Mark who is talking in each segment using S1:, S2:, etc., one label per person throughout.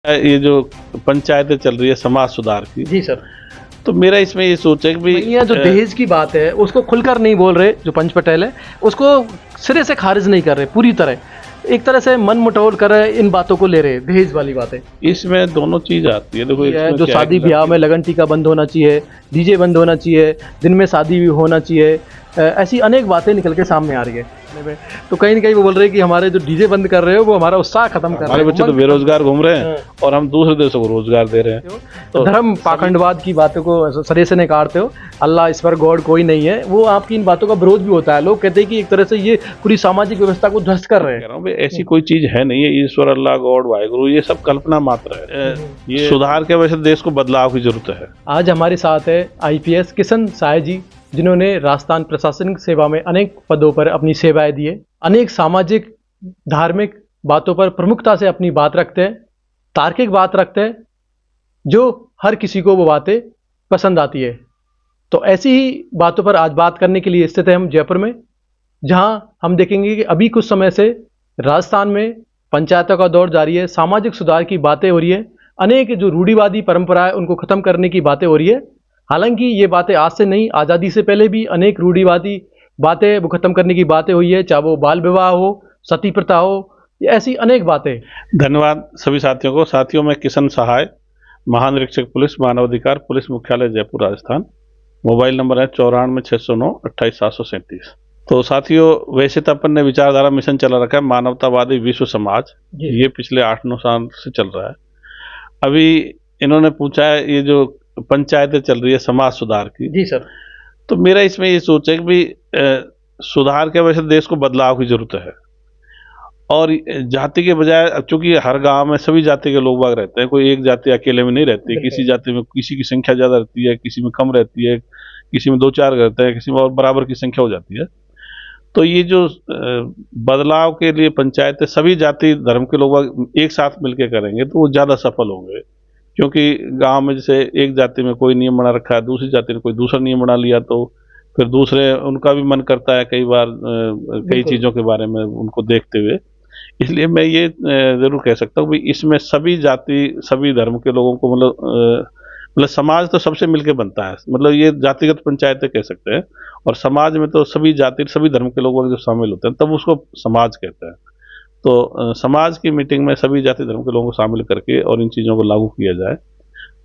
S1: ये जो पंचायतें चल रही है समाज सुधार की,
S2: जी सर।
S1: तो मेरा इसमें ये सोच है कि भाई
S2: भैया जो दहेज की बात है उसको खुलकर नहीं बोल रहे, जो पंच पटेल है उसको सिरे से खारिज नहीं कर रहे, पूरी तरह एक तरह से मन मुटोल कर रहे, इन बातों को ले रहे, दहेज वाली बातें।
S1: इसमें दोनों चीज आती है। देखो
S2: ये है
S1: इसमें
S2: जो
S1: क्या है
S2: शादी
S1: कि
S2: ब्याह में लगन टीका बंद होना चाहिए, डीजे बंद होना चाहिए, दिन में शादी भी होना चाहिए, ऐसी अनेक बातें निकल के सामने आ रही है। तो कहीं ना कहीं वो बोल रहे हैं कि हमारे जो डीजे बंद कर रहे हो वो हमारा उत्साह खत्म कर रहे
S1: हमारे
S2: हैं।
S1: बच्चे तो बेरोजगार घूम रहे हैं और हम दूसरे देशों को रोजगार दे रहे हैं।
S2: तो धर्म पाखंडवाद की बातों को सरे से नकारते हो, अल्लाह इस पर गॉड कोई नहीं है, वो आपकी इन बातों का विरोध भी होता है। लोग कहते हैं कि एक तरह से ये पूरी सामाजिक व्यवस्था को ध्वस्त कर रहे
S1: कह
S2: हैं।
S1: रहा हूँ भाई ऐसी कोई चीज है नहीं है, ईश्वर अल्लाह गॉड वाहेगुरु ये सब कल्पना मात्र है। ये सुधार के वजह से देश को बदलाव की जरूरत है।
S2: आज हमारे साथ है आईपीएस किशन साय जी, जिन्होंने राजस्थान प्रशासनिक सेवा में अनेक पदों पर अपनी सेवाएं दी है। अनेक सामाजिक धार्मिक बातों पर प्रमुखता से अपनी बात रखते हैं, तार्किक बात रखते हैं, जो हर किसी को वो बातें पसंद आती है। तो ऐसी ही बातों पर आज बात करने के लिए स्थित है हम जयपुर में, जहां हम देखेंगे कि अभी कुछ समय से राजस्थान में पंचायतों का दौर जारी है, सामाजिक सुधार की बातें हो रही है, अनेक जो रूढ़िवादी परंपरा है उनको खत्म करने की बातें हो रही है। हालांकि ये बातें आज से नहीं, आज़ादी से पहले भी अनेक रूढ़िवादी बातें वो खत्म करने की बातें हुई है, चाहे वो बाल विवाह हो, सती प्रथा हो, ऐसी अनेक बातें।
S1: धन्यवाद सभी साथियों को। साथियों में किशन सहाय, महानिरीक्षक पुलिस मानवाधिकार, पुलिस मुख्यालय जयपुर राजस्थान। मोबाइल नंबर है 94 609 28 737। तो साथियों, वैसे तो अपन ने विचारधारा मिशन चला रखा है मानवतावादी विश्व समाज, ये पिछले 8-9 साल से चल रहा है। अभी इन्होंने पूछा है ये जो पंचायतें चल रही है समाज सुधार की,
S2: जी सर।
S1: तो मेरा इसमें ये सोच है कि भाई सुधार के वजह से देश को बदलाव की जरूरत है। और जाति के बजाय, चूंकि हर गांव में सभी जाति के लोग बाग रहते हैं, कोई एक जाति अकेले में नहीं रहती। किसी जाति में किसी की संख्या ज्यादा रहती है, किसी में कम रहती है, किसी में 2-4 रहते हैं, किसी में और बराबर की संख्या हो जाती है। तो ये जो बदलाव के लिए पंचायतें सभी जाति धर्म के लोग एक साथ मिलकर करेंगे तो वो ज्यादा सफल होंगे। क्योंकि गांव में जैसे एक जाति में कोई नियम बना रखा है, दूसरी जाति ने कोई दूसरा नियम बना लिया, तो फिर दूसरे उनका भी मन करता है कई बार कई चीजों के बारे में उनको देखते हुए। इसलिए मैं ये जरूर कह सकता हूँ कि इसमें सभी जाति सभी धर्म के लोगों को मतलब समाज तो सबसे मिलके बनता है। मतलब ये जातिगत पंचायतें कह सकते हैं, और समाज में तो सभी जाति सभी धर्म के लोग जो शामिल होते हैं तब उसको समाज कहते हैं। तो समाज की मीटिंग में सभी जाति धर्म के लोगों को शामिल करके और इन चीज़ों को लागू किया जाए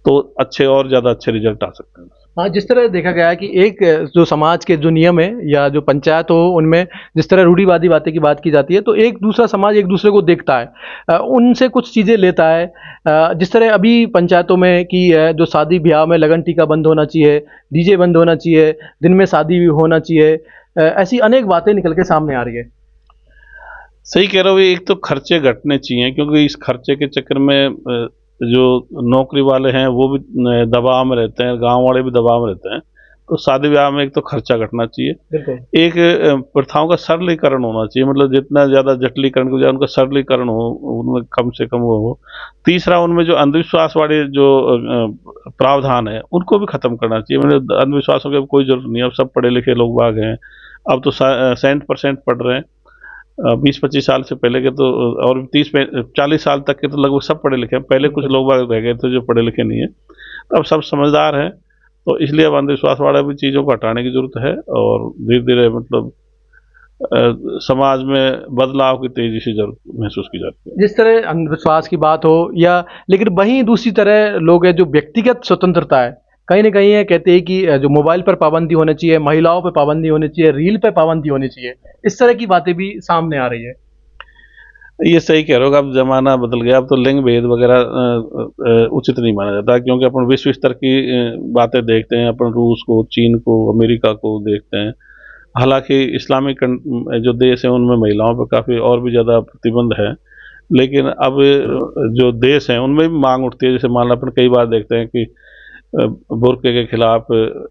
S1: तो अच्छे और ज़्यादा अच्छे रिजल्ट आ सकते हैं।
S2: हाँ, जिस तरह देखा गया है कि एक जो समाज के जो नियम है या जो पंचायत हो उनमें जिस तरह रूढ़िवादी बातें की बात की जाती है, तो एक दूसरा समाज एक दूसरे को देखता है, उनसे कुछ चीज़ें लेता है। जिस तरह अभी पंचायतों में की है, जो शादी ब्याह में लगन टीका बंद होना चाहिए, डीजे बंद होना चाहिए, दिन में शादी भी होना चाहिए, ऐसी अनेक बातें निकल के सामने आ रही है।
S1: सही कह रहे हो। एक तो खर्चे घटने चाहिए, क्योंकि इस खर्चे के चक्कर में जो नौकरी वाले हैं वो भी दबाव में रहते हैं, गांव वाले भी दबाव में रहते हैं। तो शादी ब्याह में एक तो खर्चा घटना चाहिए। एक प्रथाओं का सरलीकरण होना चाहिए, मतलब जितना ज्यादा जटिलीकरण की बजाय उनका सरलीकरण हो, उनमें कम से कम वो हो। तीसरा, उनमें जो अंधविश्वास वाले जो प्रावधान है उनको भी खत्म करना चाहिए। मतलब अंधविश्वासों की कोई जरूरत नहीं है, अब सब पढ़े लिखे लोग बाग हैं। अब तो 60% पढ़ रहे हैं। 20-25 साल से पहले के तो, और 30-40 साल तक के तो लगभग सब पढ़े लिखे हैं। पहले कुछ लोग रह गए थे जो पढ़े लिखे नहीं है, तो अब सब समझदार हैं। तो इसलिए अब अंधविश्वास वाला भी चीज़ों को हटाने की जरूरत है, और धीरे धीरे मतलब समाज में बदलाव की तेजी से जरूरत महसूस की जाती है।
S2: जिस तरह अंधविश्वास की बात हो या, लेकिन वहीं दूसरी तरह लोग हैं जो व्यक्तिगत स्वतंत्रता है, कहीं ना कहीं ये कहते हैं कि जो मोबाइल पर पाबंदी होनी चाहिए, महिलाओं पर पाबंदी होनी चाहिए, रील पर पाबंदी होनी चाहिए, इस तरह की बातें भी सामने आ रही है।
S1: ये सही कह रहे हो, अब जमाना बदल गया। अब तो लिंग भेद वगैरह उचित नहीं माना जाता, क्योंकि अपन विश्व स्तर की बातें देखते हैं। अपन रूस को, चीन को, अमेरिका को देखते हैं। हालांकि इस्लामिक जो देश हैं उनमें महिलाओं पर काफ़ी और भी ज़्यादा प्रतिबंध है, लेकिन अब जो देश हैं उनमें भी मांग उठती है। जैसे मान लो अपन कई बार देखते हैं कि बुर्के के खिलाफ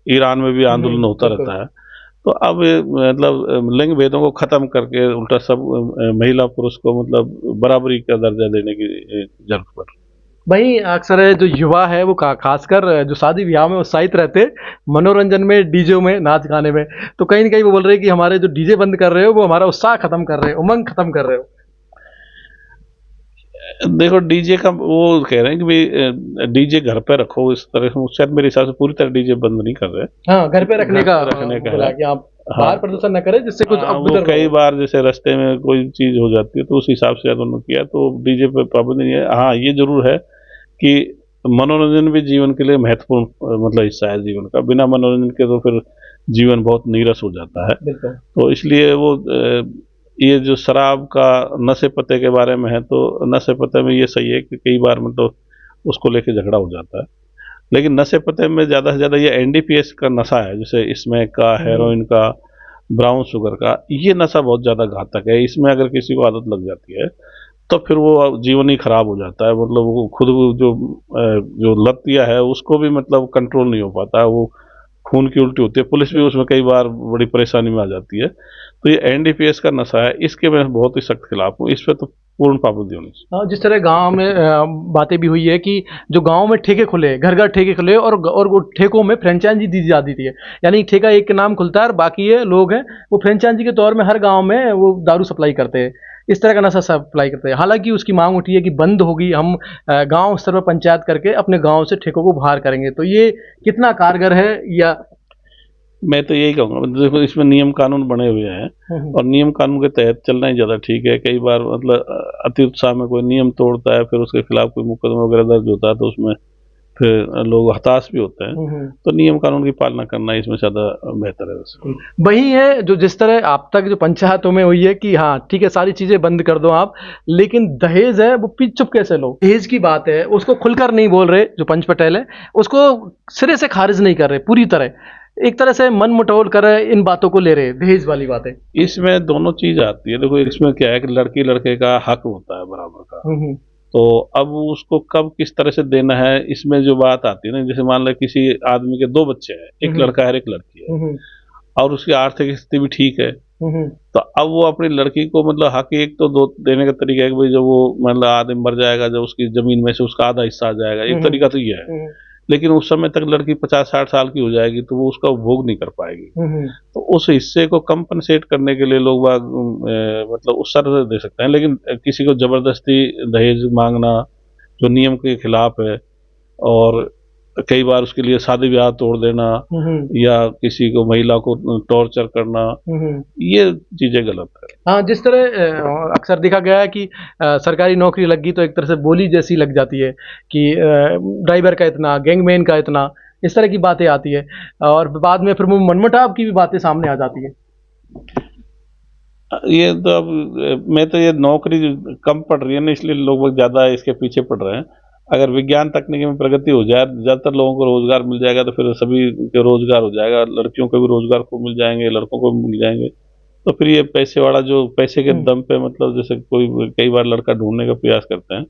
S1: ईरान में भी आंदोलन होता रहता है। तो अब मतलब लिंग भेदों को खत्म करके उल्टा सब महिला पुरुष को मतलब बराबरी का दर्जा देने की जरूरत पड़ रही है।
S2: वहीं अक्सर है जो युवा है वो खासकर जो शादी ब्याह में उत्साहित रहते, मनोरंजन में, डीजे में, नाच गाने में, तो कहीं ना कहीं वो बोल रहे हैं कि हमारे जो डीजे बंद कर रहे हो वो हमारा उत्साह खत्म कर रहे हो, उमंग खत्म कर रहे हो।
S1: देखो डीजे का वो कह रहे हैं कि भाई डीजे घर पे रखो, इस तरह से शायद मेरे हिसाब से पूरी तरह डीजे बंद नहीं कर रहे।
S2: हाँ, घर पे रखने
S1: घर
S2: का
S1: पे रखने का
S2: बोला
S1: है।
S2: है कि आप
S1: हाँ
S2: बाहर प्रदूषण न करें जिससे कुछ
S1: हाँ, वो
S2: अभ्युदय
S1: कई
S2: हो।
S1: बार जैसे रास्ते में कोई चीज हो जाती है तो उस हिसाब से शायद उन्होंने किया, तो डीजे पे पाबंदी नहीं है। हाँ ये जरूर है कि मनोरंजन भी जीवन के लिए महत्वपूर्ण मतलब हिस्सा है जीवन का। बिना मनोरंजन के तो फिर जीवन बहुत नीरस हो जाता है।
S2: बिल्कुल।
S1: तो इसलिए वो ये जो शराब का नशे पते के बारे में है, तो नशे पते में ये सही है कि कई बार मतलब उसको लेके झगड़ा हो जाता है, लेकिन नशे पते में ज़्यादा से ज़्यादा ये एनडीपीएस का नशा है, जैसे स्मैक का, हेरोइन का, ब्राउन शुगर का, ये नशा बहुत ज़्यादा घातक है। इसमें अगर किसी को आदत लग जाती है तो फिर वो जीवन ही खराब हो जाता है। मतलब वो खुद जो लत दिया है उसको भी मतलब कंट्रोल नहीं हो पाता है, वो खून की उल्टी होती है, पुलिस भी उसमें कई बार बड़ी परेशानी में आ जाती है। तो ये एनडीपीएस का नशा है, इसके मैं बहुत ही सख्त खिलाफ हूँ। इस पर तो पूर्ण पाबंदी होनी चाहिए।
S2: हाँ, जिस तरह गांव में बातें भी हुई है कि जो गांव में ठेके खुले, घर घर ठेके खुले और वो ठेकों में फ्रेंचाइजी दी जाती थी, यानी ठेका एक के नाम खुलता है और बाकी ये लोग हैं वो फ्रेंचाइजी के तौर में हर गांव में वो दारू सप्लाई करते हैं, इस तरह का नशा सप्लाई करते हैं। हालांकि उसकी मांग उठी है कि बंद होगी, हम गांव स्तर पर पंचायत करके अपने गांव से ठेकों को बाहर करेंगे। तो ये कितना कारगर है या
S1: मैं तो यही कहूँगा, देखो इसमें नियम कानून बने हुए हैं और नियम कानून के तहत चलना ही ज़्यादा ठीक है। कई बार मतलब अति उत्साह में कोई नियम तोड़ता है, फिर उसके खिलाफ कोई मुकदमा वगैरह दर्ज होता है तो उसमें फिर लोग हताश भी होते हैं। तो नियम कानून की पालना करना इसमें ज़्यादा बेहतर है वैसे।
S2: वही है जो जिस तरह आप तक जो पंचायतों में हुई है कि हाँ ठीक है सारी चीजें बंद कर दो आप, लेकिन दहेज है वो पीछ चुप कैसे लो, दहेज की बात है उसको खुलकर नहीं बोल रहे जो पंच पटेल है, उसको सिरे से खारिज नहीं कर रहे पूरी तरह, एक तरह से मन मुटोल कर इन बातों को ले रहे दहेज वाली बातें।
S1: इसमें दोनों चीज आती है। देखो इसमें क्या है कि लड़की लड़के का हक होता है बराबर का, तो अब उसको कब किस तरह से देना है, इसमें जो बात आती है ना, जैसे मान लो किसी आदमी के दो बच्चे हैं, एक लड़का है एक लड़की है, और उसकी आर्थिक स्थिति भी ठीक है, तो अब वो अपनी लड़की को मतलब हक एक तो दो देने का तरीका है कि भाई जब वो मतलब आदमी मर जाएगा, जब उसकी जमीन में से उसका आधा हिस्सा आ जाएगा, एक तरीका तो ये है। लेकिन उस समय तक लड़की 50-60 साल की हो जाएगी तो वो उसका उपभोग नहीं कर पाएगी, तो उस हिस्से को कंपनसेट करने के लिए लोग मतलब उस तरह से दे सकते हैं। लेकिन किसी को जबरदस्ती दहेज मांगना जो नियम के खिलाफ है, और कई बार उसके लिए शादी ब्याह तोड़ देना या किसी को महिला को टॉर्चर करना, ये चीजें गलत है।
S2: हाँ, जिस तरह अक्सर देखा गया है कि सरकारी नौकरी लग गई तो एक तरह से बोली जैसी लग जाती है कि ड्राइवर का इतना, गैंगमैन का इतना, इस तरह की बातें आती है और बाद में फिर मनमुटाव की भी बातें सामने आ जाती है।
S1: ये तो अब मैं तो ये नौकरी कम पड़ रही है ना, इसलिए लोग ज्यादा इसके पीछे पड़ रहे हैं। अगर विज्ञान तकनीकी में प्रगति हो जाए, ज्यादातर लोगों को रोजगार मिल जाएगा तो फिर सभी के रोजगार हो जाएगा, लड़कियों को भी रोजगार को मिल जाएंगे, लड़कों को भी मिल जाएंगे। तो फिर ये पैसे वाला जो पैसे के दम पे मतलब जैसे कोई कई बार लड़का ढूंढने का प्रयास करते हैं,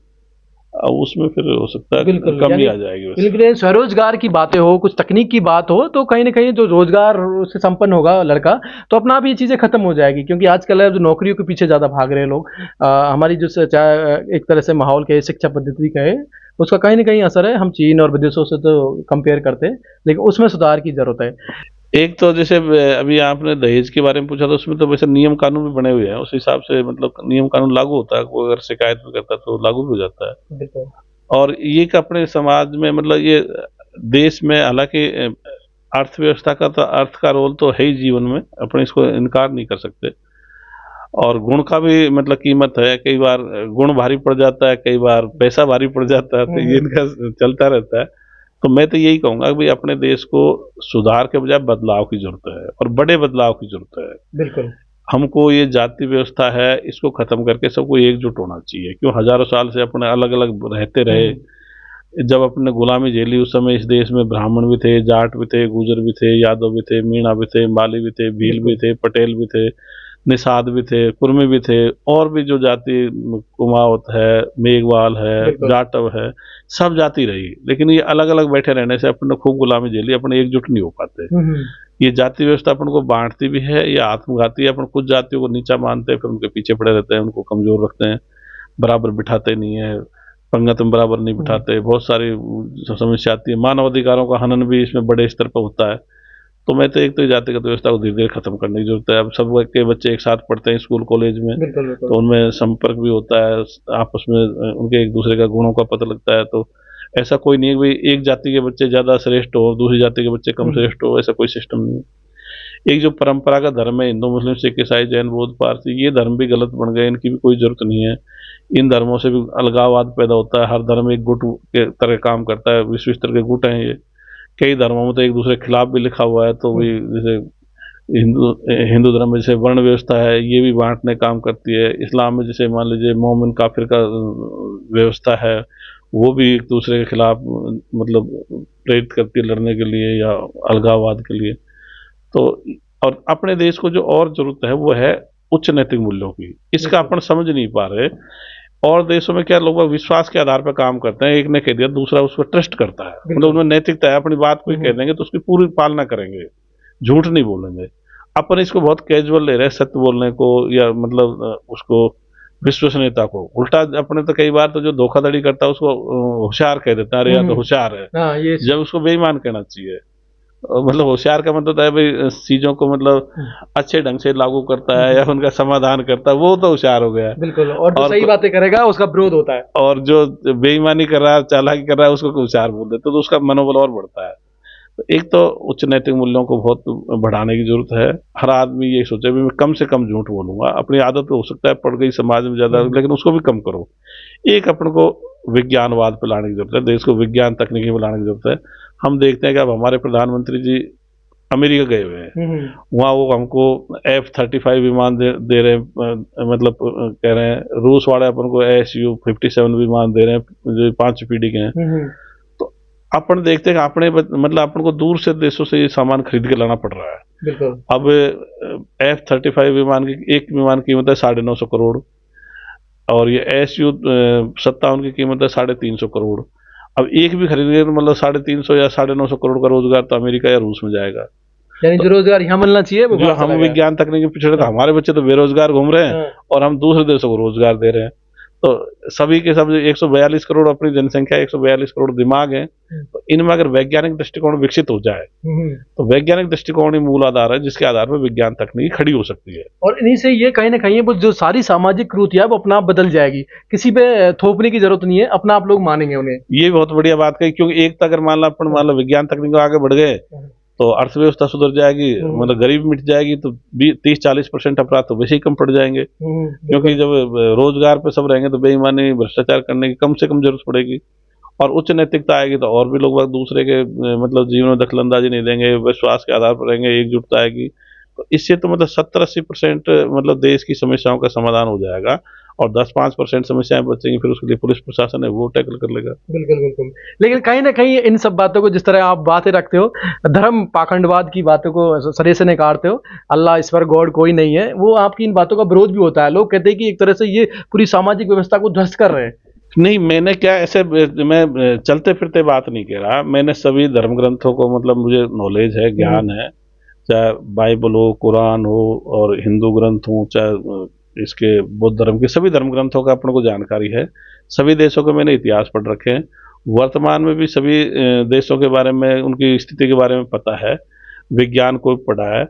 S1: उसमें फिर हो सकता है कमी आ जाएगी।
S2: बिल्कुल, स्वरोजगार की बातें हो, कुछ तकनीक की बात हो तो कहीं ना कहीं जो रोजगार से संपन्न होगा लड़का तो अपना आप ये चीज़ें खत्म हो जाएगी, क्योंकि आजकल जो नौकरियों के पीछे ज़्यादा भाग रहे हैं लोग। हमारी जो एक तरह से माहौल के शिक्षा पद्धति का है उसका कहीं ना कहीं असर है। हम चीन और विदेशों से तो कंपेयर करते हैं, लेकिन उसमें सुधार की जरूरत है।
S1: एक तो जैसे अभी आपने दहेज के बारे में पूछा, तो उसमें तो वैसे नियम कानून भी बने हुए हैं, उस हिसाब से मतलब नियम कानून लागू होता है, कोई अगर शिकायत भी करता है तो लागू भी हो जाता है। और ये कि अपने समाज में मतलब ये देश में, हालांकि अर्थव्यवस्था का तो अर्थ का रोल तो है ही जीवन में, अपने इसको इनकार नहीं कर सकते, और गुण का भी मतलब कीमत है। कई बार गुण भारी पड़ जाता है, कई बार पैसा भारी पड़ जाता है, तो ये इनका चलता रहता है। तो मैं तो यही कहूंगा कि भाई अपने देश को सुधार के बजाय बदलाव की जरूरत है, और बड़े बदलाव की जरूरत है।
S2: बिल्कुल,
S1: हमको ये जाति व्यवस्था है इसको खत्म करके सबको एकजुट होना चाहिए। क्यों हजारों साल से अपने अलग अलग रहते रहे, जब अपने गुलामी झेली उस समय इस देश में ब्राह्मण भी थे, जाट भी थे, गुजर भी थे, यादव भी थे, मीणा भी थे, माली भी थे, भील भी थे, पटेल भी थे, निषाद भी थे, कुर्मी भी थे, और भी जो जाति कुमावत है, मेघवाल है, जाटव है, सब जाति रही। लेकिन ये अलग अलग बैठे रहने से अपने खूब गुलामी झेली, अपने एकजुट नहीं हो पाते। ये जाति व्यवस्था अपन को बांटती भी है, ये आत्मघाती है। अपन कुछ जातियों को नीचा मानते हैं, फिर उनके पीछे पड़े रहते हैं, उनको कमजोर रखते हैं, बराबर बिठाते नहीं है, पंगत में बराबर नहीं बिठाते। बहुत सारी समस्या आती है, मानव अधिकारों का हनन भी इसमें बड़े स्तर पर होता है। तो मैं तो एक तो जातिगत व्यवस्था को धीरे धीरे खत्म करने की जरूरत है। अब सब के बच्चे एक साथ पढ़ते हैं स्कूल कॉलेज में,
S2: बिल्कुल बिल्कुल।
S1: तो उनमें संपर्क भी होता है, आपस में उनके एक दूसरे का गुणों का पता लगता है। तो ऐसा कोई नहीं है भाई एक जाति के बच्चे ज्यादा श्रेष्ठ हो, दूसरी जाति के बच्चे कम श्रेष्ठ हो, ऐसा कोई सिस्टम नहीं है। एक जो परंपरागत धर्म है, हिंदू मुस्लिम सिख ईसाई जैन बौद्ध पारसी, ये धर्म भी गलत बन गए, इनकी भी कोई जरूरत नहीं है। इन धर्मों से भी अलगाववाद पैदा होता है, हर धर्म एक गुट के तरह काम करता है, विश्व स्तर के गुट हैं ये। कई धर्मों में तो एक दूसरे के खिलाफ भी लिखा हुआ है। तो भी जैसे हिंदू धर्म में जैसे वर्ण व्यवस्था है, ये भी बांटने काम करती है। इस्लाम में जैसे मान लीजिए मोमिन काफिर का व्यवस्था है, वो भी एक दूसरे के खिलाफ मतलब प्रेरित करती है लड़ने के लिए या अलगाववाद के लिए। तो और अपने देश को जो और जरूरत है वो है उच्च नैतिक मूल्यों की, इसका अपन समझ नहीं पा रहे। और देशों में क्या लोग विश्वास के आधार पर काम करते हैं, एक ने कह दिया दूसरा उसको ट्रस्ट करता है, मतलब उनमें नैतिकता है, अपनी बात कोई कह देंगे तो उसकी पूरी पालना करेंगे, झूठ नहीं बोलेंगे। अपन इसको बहुत कैजुअल ले रहे हैं सत्य बोलने को, या मतलब उसको विश्वसनीयता को। उल्टा अपने तो कई बार तो जो धोखाधड़ी करता है उसको होशियार कह देता है, अरे यार तो होशियार है, जब उसको बेईमान कहना चाहिए। मतलब होशियार का मतलब है भाई चीजों को मतलब अच्छे ढंग से लागू करता है या उनका समाधान करता है, वो तो होशियार हो गया।
S2: बिल्कुल। और जो सही बातें करेगा उसका विरोध होता है,
S1: और जो बेईमानी कर रहा है, चालाकी कर रहा है, उसको होशियार बोल देते तो उसका मनोबल और बढ़ता है। तो एक तो उच्च नैतिक मूल्यों को बहुत बढ़ाने की जरूरत है। हर आदमी ये सोचे भी मैं कम से कम झूठ बोलूंगा, अपनी आदत हो सकता है पड़ गई समाज में ज्यादा, लेकिन उसको भी कम करो। एक अपन को विज्ञानवाद पे लाने की जरूरत है, देश को विज्ञान तकनीकी पे लाने की जरूरत है। हम देखते हैं कि अब हमारे प्रधानमंत्री जी अमेरिका गए हुए हैं, वहाँ वो हमको F-35 विमान दे रहे हैं, मतलब कह रहे हैं रूस वाले अपन को Su-57 विमान दे रहे हैं जो 5 पीढ़ी के हैं। तो अपन देखते हैं कि अपने मतलब अपन को दूर से देशों से ये सामान खरीद के लाना पड़ रहा है।
S2: बिल्कुल।
S1: अब F-35 विमान की एक विमान की कीमत है 950 करोड़, और ये Su-57 की कीमत है 350 करोड़। अब एक भी खरीदेंगे तो मतलब 350 या 950 करोड़ का रोजगार तो अमेरिका या रूस में जाएगा।
S2: यानी जो रोजगार यहाँ मिलना चाहिए वो
S1: जो हम विज्ञान तकनीकी पिछड़े, हमारे बच्चे तो बेरोजगार घूम रहे हैं और हम दूसरे देशों को रोजगार दे रहे हैं। तो सभी के सब 142 करोड़ अपनी जनसंख्या, 142 करोड़ दिमाग है, तो इनमें अगर वैज्ञानिक दृष्टिकोण विकसित हो जाए तो वैज्ञानिक दृष्टिकोण ही मूल आधार है जिसके आधार पर विज्ञान तकनीक खड़ी हो सकती है।
S2: और इन्हीं से ये कहीं ना कहीं वो जो सारी सामाजिक कुरीतियां वो अपना आप बदल जाएगी, किसी पे थोपने की जरूरत नहीं है, अपना आप लोग मानेंगे उन्हें।
S1: ये बहुत बढ़िया बात कही, क्योंकि एक अगर मान लो विज्ञान तकनीक आगे बढ़ गए तो अर्थव्यवस्था सुधर जाएगी, मतलब गरीबी मिट जाएगी, तो 30-40% अपराध तो वैसे ही कम पड़ जाएंगे। क्योंकि जब रोजगार पे सब रहेंगे तो बेईमानी भ्रष्टाचार करने की कम से कम जरूरत पड़ेगी, और उच्च नैतिकता आएगी तो और भी लोग दूसरे के मतलब जीवन में दखलंदाजी नहीं देंगे, विश्वास के आधार पर रहेंगे, एकजुटता आएगी। तो इससे तो मतलब 70-80% मतलब देश की समस्याओं का समाधान हो जाएगा, और 10-5% समस्याएं बचेंगी, फिर उसके लिए पुलिस प्रशासन है वो टैकल कर लेगा।
S2: बिल्कुल बिल्कुल। लेकिन कहीं ना कहीं इन सब बातों को, जिस तरह आप बातें रखते हो, धर्म पाखंडवाद की बातों को सरे से नकारते हो, अल्लाह ईश्वर गॉड कोई नहीं है, वो आपकी इन बातों का विरोध भी होता है। लोग कहते हैं कि एक तरह से ये पूरी सामाजिक व्यवस्था को ध्वस्त कर रहे हैं।
S1: नहीं, मैंने क्या ऐसे मैं चलते फिरते बात नहीं कह रहा, मैंने सभी धर्म ग्रंथों को मतलब मुझे नॉलेज है, ज्ञान है, चाहे बाइबल हो, कुरान हो, और हिंदू ग्रंथ हो, चाहे इसके बौद्ध धर्म के, सभी धर्म ग्रंथों का अपने को जानकारी है। सभी देशों के मैंने इतिहास पढ़ रखे हैं, वर्तमान में भी सभी देशों के बारे में, उनकी स्थिति के बारे में पता है, विज्ञान को पढ़ा है,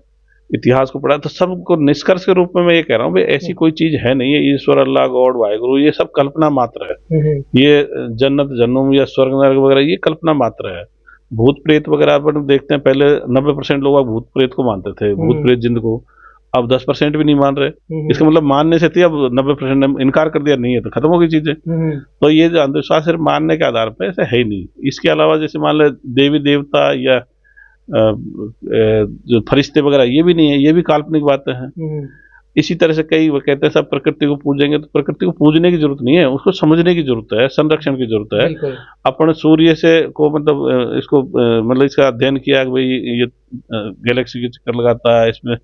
S1: इतिहास को पढ़ा है। तो सबको निष्कर्ष के रूप में मैं ये कह रहा हूँ भाई ऐसी कोई चीज है नहीं है, ईश्वर, अल्लाह, गॉड, वाहिगुरु, ये सब कल्पना मात्र है। ये जन्नत जन्नुम या स्वर्ग नरक वगैरह ये कल्पना मात्र है। भूत प्रेत वगैरह अपन देखते हैं, पहले 90% लोग भूत प्रेत को मानते थे, भूत प्रेत जिंद को, अब 10% भी नहीं मान रहे। इसका मतलब मानने से थी, अब 90% इनकार कर दिया, नहीं है तो खत्म हो गई चीजें। तो ये जो अंधविश्वास सिर्फ मानने के आधार पर ऐसे है ही नहीं। इसके अलावा जैसे मान लो देवी देवता या जो फरिश्ते वगैरह, ये भी नहीं है, ये भी काल्पनिक बातें हैं। इसी तरह से कई वो कहते हैं सब प्रकृति को पूजेंगे, तो प्रकृति को पूजने की जरूरत नहीं है, उसको समझने की जरूरत है, संरक्षण की जरूरत है। अपन सूर्य से को मतलब इसको मतलब इसका अध्ययन किया कि भाई ये गैलेक्सी के चक्कर लगाता है, इसमें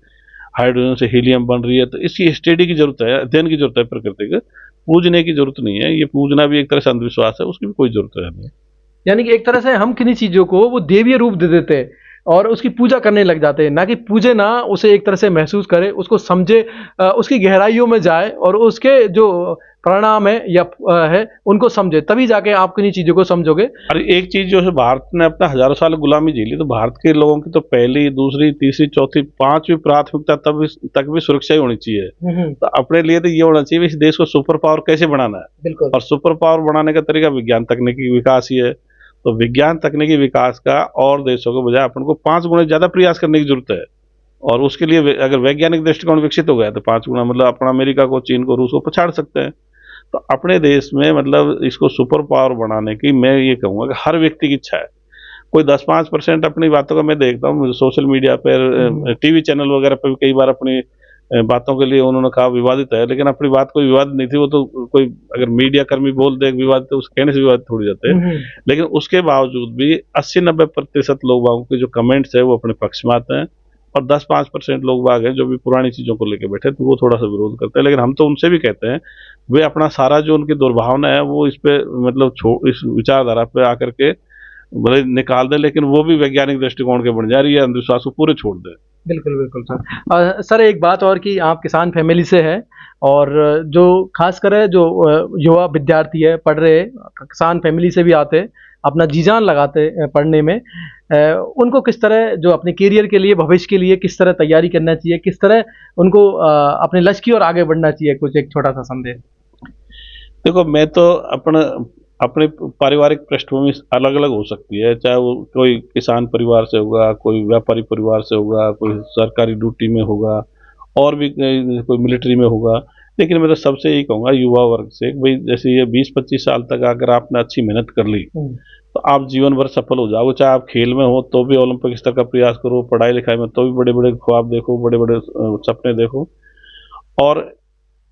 S1: हाइड्रोजन से हीलियम बन रही है, तो इसकी स्टडी की जरूरत है, अध्ययन की जरूरत है, प्रकृति को पूजने की जरूरत नहीं है। ये पूजना भी एक तरह से अंधविश्वास है, उसकी भी कोई जरूरत नहीं।
S2: यानी कि एक तरह से हम किन्हीं चीजों को वो देवीय रूप दे देते हैं, और उसकी पूजा करने लग जाते हैं, ना कि पूजे ना, उसे एक तरह से महसूस करे, उसको समझे, उसकी गहराइयों में जाए और उसके जो परिणाम है या है उनको समझे, तभी जाके आप किन्हीं चीज़ों को समझोगे।
S1: और एक चीज जो है, भारत ने अपना हजारों साल गुलामी झेली, तो भारत के लोगों की तो पहली, दूसरी, तीसरी, चौथी, पांचवी प्राथमिकता तक भी सुरक्षा ही होनी चाहिए। तो अपने लिए तो ये होना चाहिए इस देश को सुपर पावर कैसे बनाना है,
S2: बिल्कुल।
S1: और सुपर पावर बनाने का तरीका विज्ञान तकनीकी विकास ही है। तो विज्ञान तकनीकी विकास का और देशों के बजाय अपन को 5 गुना ज्यादा प्रयास करने की जरूरत है। और उसके लिए अगर वैज्ञानिक दृष्टिकोण विकसित हो गया तो 5 गुना, मतलब अपना अमेरिका को, चीन को, रूस को पछाड़ सकते हैं। तो अपने देश में मतलब इसको सुपर पावर बनाने की मैं ये कहूँगा कि हर व्यक्ति की इच्छा है। कोई 10-5% अपनी बातों का मैं देखता हूँ सोशल मीडिया पर, टीवी चैनल वगैरह पर भी कई बार अपनी बातों के लिए उन्होंने कहा विवादित है, लेकिन अपनी बात कोई विवादित नहीं थी। वो तो कोई अगर मीडिया कर्मी बोल दे विवादित, तो उसके कहने से विवादित थोड़ी जाते हैं। लेकिन उसके बावजूद भी 80-90% लोग बागों के जो कमेंट्स है वो अपने पक्ष में आते हैं, और 10-5% लोग बाग हैं जो भी पुरानी चीज़ों को लेकर बैठे तो वो थोड़ा सा विरोध करते हैं। लेकिन हम तो उनसे भी कहते हैं वे अपना सारा जो उनकी दुर्भावना है वो इस पे मतलब इस विचारधारा पे आकर के भले निकाल दें, लेकिन वो भी वैज्ञानिक दृष्टिकोण के बन जाए, ये अंधविश्वास को पूरे छोड़ दें।
S2: बिल्कुल, बिल्कुल सर। सर एक बात और कि आप किसान फैमिली से हैं, और जो खासकर है जो युवा विद्यार्थी है, पढ़ रहे हैं, किसान फैमिली से भी आते हैं, अपना जी जान लगाते हैं पढ़ने में, उनको किस तरह जो अपने करियर के लिए, भविष्य के लिए किस तरह तैयारी करना चाहिए, किस तरह उनको अपने लक्ष्य की ओर आगे बढ़ना चाहिए, कुछ एक छोटा सा संदेश।
S1: देखो, मैं तो अपने पारिवारिक पृष्ठभूमि अलग अलग हो सकती है, चाहे वो कोई किसान परिवार से होगा, कोई व्यापारी परिवार से होगा, कोई सरकारी ड्यूटी में होगा, और भी कोई मिलिट्री में होगा। लेकिन मैं तो सबसे यही कहूँगा युवा वर्ग से, भाई जैसे ये 20-25 साल तक अगर आपने अच्छी मेहनत कर ली तो आप जीवन भर सफल हो जाओगे। चाहे आप खेल में हो तो भी ओलंपिक स्तर का प्रयास करो, पढ़ाई लिखाई में तो भी बड़े बड़े ख्वाब देखो, बड़े बड़े सपने देखो। और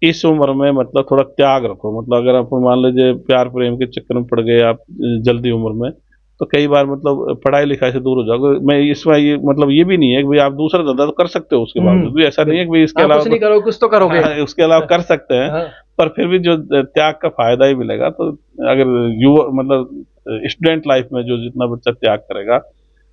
S1: इस उम्र में मतलब थोड़ा त्याग रखो। मतलब अगर आप मान लीजिए प्यार प्रेम के चक्कर में पड़ गए आप जल्दी उम्र में, तो कई बार मतलब पढ़ाई लिखाई से दूर हो जाओगे। मैं इसमें ये मतलब ये भी नहीं है कि भाई आप दूसरा धंधा तो कर सकते हो उसके बावजूद भी, ऐसा नहीं है कि भाई इसके अलावा
S2: कुछ नहीं करो, कुछ तो करोगे।
S1: उसके अलावा कर सकते हैं, पर फिर भी जो त्याग का फायदा ही मिलेगा। तो अगर युवा मतलब स्टूडेंट लाइफ में जो जितना बच्चा त्याग करेगा,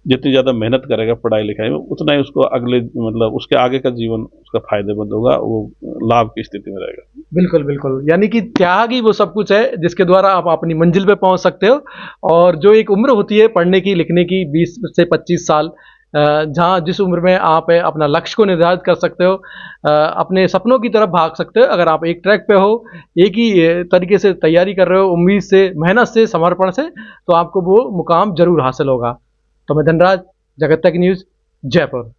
S1: जितनी ज्यादा मेहनत करेगा पढ़ाई लिखाई में, उतना ही उसको अगले मतलब उसके आगे का जीवन उसका फायदेमंद होगा, वो लाभ की स्थिति में रहेगा।
S2: बिल्कुल, बिल्कुल। यानी कि त्याग ही वो सब कुछ है जिसके द्वारा आप अपनी मंजिल पे पहुंच सकते हो। और जो एक उम्र होती है पढ़ने की, लिखने की, 20 से 25 साल, जहाँ जिस उम्र में आप अपना लक्ष्य को निर्धारित कर सकते हो, अपने सपनों की तरफ भाग सकते हो। अगर आप एक ट्रैक पे हो, एक ही तरीके से तैयारी कर रहे हो, उम्मीद से, मेहनत से, समर्पण से, तो आपको वो मुकाम जरूर हासिल होगा। तो मैं धनराज, जगत तक न्यूज़, जयपुर।